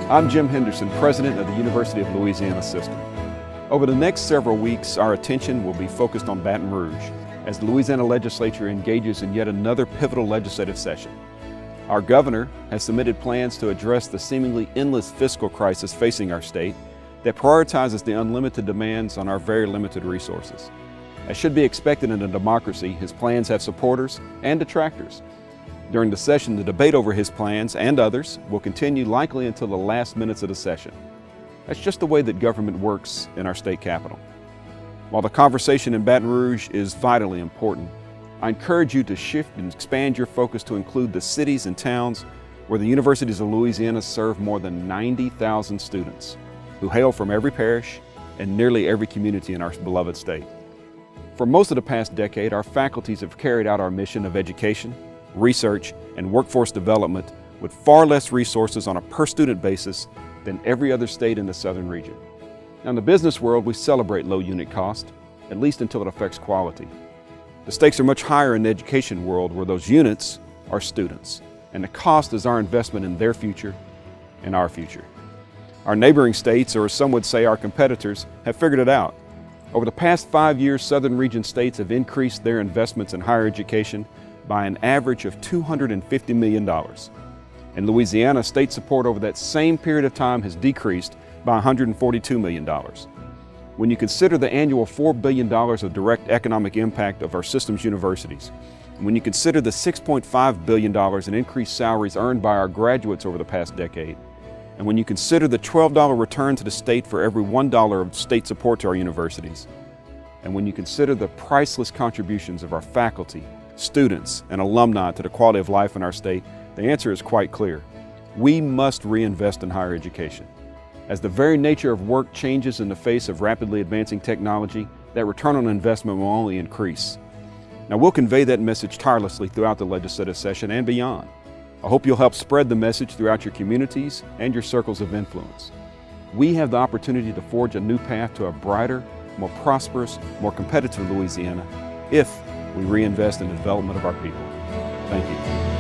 I'm Jim Henderson, President of the University of Louisiana System. Over the next several weeks, our attention will be focused on Baton Rouge as the Louisiana Legislature engages in yet another pivotal legislative session. Our governor has submitted plans to address the seemingly endless fiscal crisis facing our state that prioritizes the unlimited demands on our very limited resources. As should be expected in a democracy, his plans have supporters and detractors. During the session, the debate over his plans and others will continue likely until the last minutes of the session. That's just the way that government works in our state capital. While the conversation in Baton Rouge is vitally important, I encourage you to shift and expand your focus to include the cities and towns where the universities of Louisiana serve more than 90,000 students who hail from every parish and nearly every community in our beloved state. For most of the past decade, our faculties have carried out our mission of education, research, and workforce development with far less resources on a per-student basis than every other state in the southern region. Now, in the business world, we celebrate low unit cost, at least until it affects quality. The stakes are much higher in the education world where those units are students, and the cost is our investment in their future and our future. Our neighboring states, or some would say our competitors, have figured it out. Over the past 5 years, southern region states have increased their investments in higher education by an average of $250 million. In Louisiana, state support over that same period of time has decreased by $142 million. When you consider the annual $4 billion of direct economic impact of our system's universities, and when you consider the $6.5 billion in increased salaries earned by our graduates over the past decade, and when you consider the $12 return to the state for every $1 of state support to our universities, and when you consider the priceless contributions of our faculty, students, and alumni to the quality of life in our state, the answer is quite clear. We must reinvest in higher education. As the very nature of work changes in the face of rapidly advancing technology, that return on investment will only increase. Now, we'll convey that message tirelessly throughout the legislative session and beyond. I hope you'll help spread the message throughout your communities and your circles of influence. We have the opportunity to forge a new path to a brighter, more prosperous, more competitive Louisiana if we reinvest in the development of our people. Thank you.